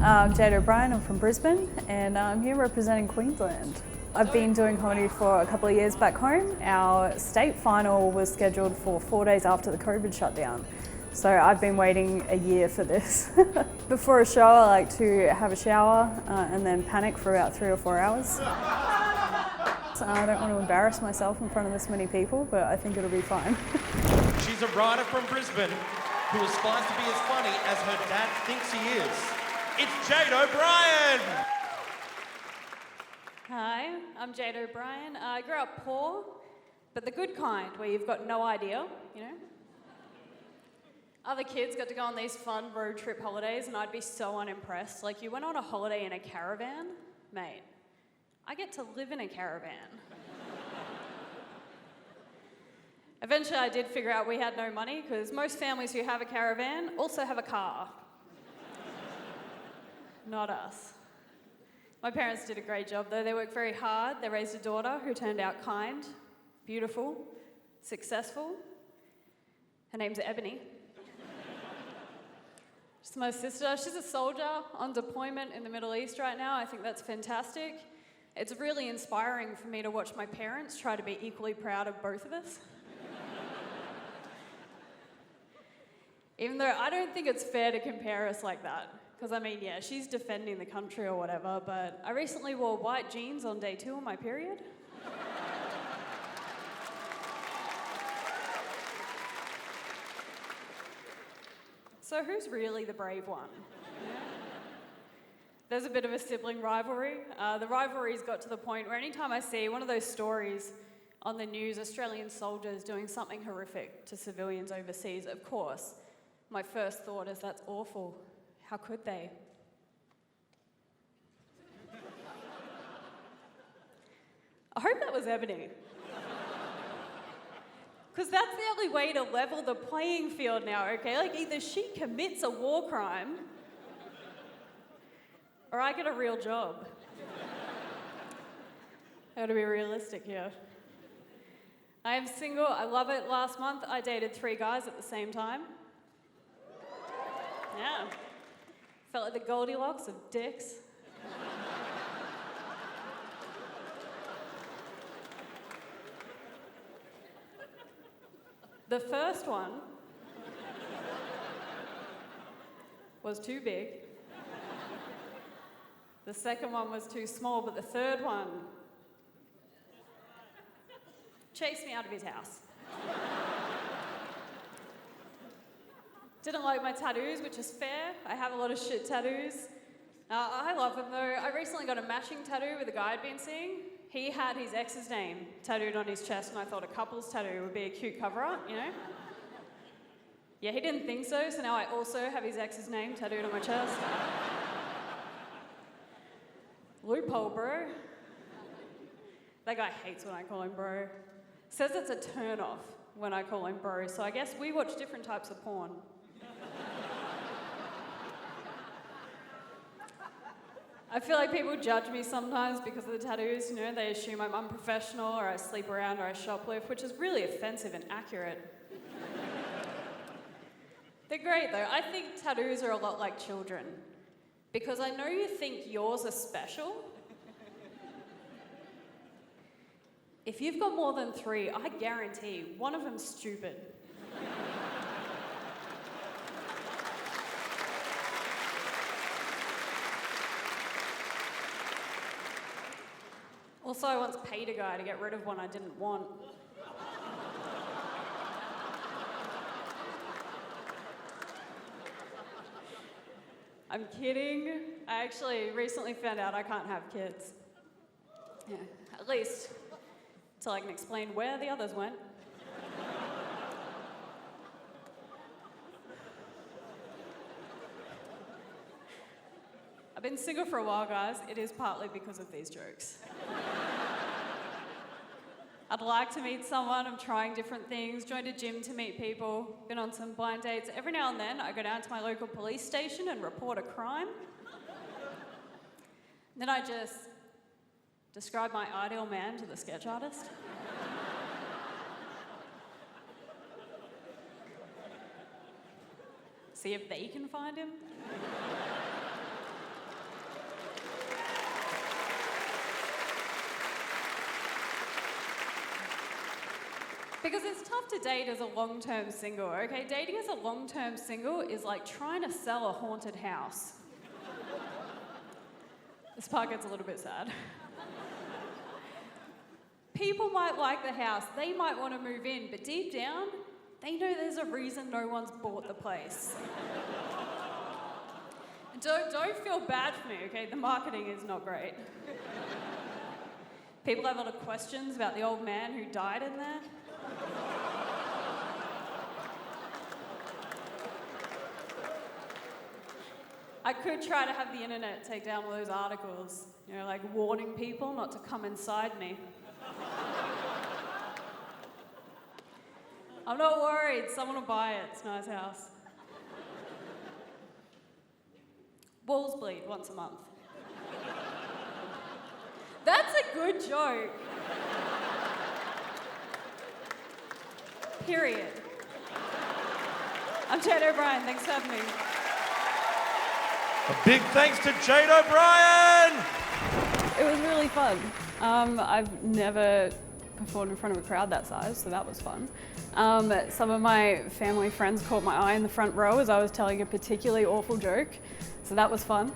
I'm Jayde O'Brien, I'm from Brisbane, and I'm here representing Queensland. I've been doing comedy for a couple of years back home. Our state final was scheduled for 4 days after the COVID shutdown. So I've been waiting a year for this. Before a show, I like to have a shower and then panic for about 3 or 4 hours. So I don't want to embarrass myself in front of this many people, but I think it'll be fine. She's a writer from Brisbane who aspires to be as funny as her dad thinks he is. It's Jayde O'Brien! Hi, I'm Jayde O'Brien. I grew up poor, but the good kind, where you've got no idea, you know? Other kids got to go on these fun road trip holidays, and I'd be so unimpressed. Like, you went on a holiday in a caravan? Mate, I get to live in a caravan. Eventually, I did figure out we had no money, because most families who have a caravan also have a car. Not us. My parents did a great job, though. They worked very hard. They raised a daughter who turned out kind, beautiful, successful. Her name's Ebony. She's my sister. She's a soldier on deployment in the Middle East right now. I think that's fantastic. It's really inspiring for me to watch my parents try to be equally proud of both of us. Even though I don't think it's fair to compare us like that. Because, I mean, yeah, she's defending the country or whatever, but I recently wore white jeans on day 2 of my period. So who's really the brave one? Yeah. There's a bit of a sibling rivalry. The rivalry's got to the point where anytime I see one of those stories on the news, Australian soldiers doing something horrific to civilians overseas, of course, my first thought is that's awful. How could they? I hope that was Ebony. Because that's the only way to level the playing field now, okay? Like, either she commits a war crime, or I get a real job. I gotta be realistic here. I am single, I love it. Last month, I dated 3 guys at the same time. Yeah. Felt like the Goldilocks of dicks. The first one was too big. The second one was too small, but the third one chased me out of his house. Didn't like my tattoos, which is fair. I have a lot of shit tattoos. I love them though. I recently got a matching tattoo with a guy I'd been seeing. He had his ex's name tattooed on his chest, and I thought a couple's tattoo would be a cute cover-up, you know? Yeah, he didn't think so, so now I also have his ex's name tattooed on my chest. Loophole, bro. That guy hates when I call him bro. Says it's a turn-off when I call him bro, so I guess we watch different types of porn. I feel like people judge me sometimes because of the tattoos, you know, they assume I'm unprofessional or I sleep around or I shoplift, which is really offensive and accurate. They're great though. I think tattoos are a lot like children because I know you think yours are special. If you've got more than 3, I guarantee one of them's stupid. Also, I once paid a guy to get rid of one I didn't want. I'm kidding. I actually recently found out I can't have kids. Yeah, at least till I can explain where the others went. I've been single for a while, guys. It is partly because of these jokes. I'd like to meet someone. I'm trying different things. Joined a gym to meet people. Been on some blind dates. Every now and then, I go down to my local police station and report a crime. Then I just describe my ideal man to the sketch artist. See if they can find him. Because it's tough to date as a long-term single, okay? Dating as a long-term single is like trying to sell a haunted house. This part gets a little bit sad. People might like the house, they might want to move in, but deep down, they know there's a reason no one's bought the place. Don't feel bad for me, okay? The marketing is not great. People have a lot of questions about the old man who died in there. I could try to have the internet take down all those articles, you know, like warning people not to come inside me. I'm not worried, someone will buy it, it's a nice house. Walls bleed once a month. That's a good joke. Period. I'm Jayde O'Brien, thanks for having me. A big thanks to Jayde O'Brien! It was really fun. I've never performed in front of a crowd that size, so that was fun. Some of my family friends caught my eye in the front row as I was telling a particularly awful joke, so that was fun.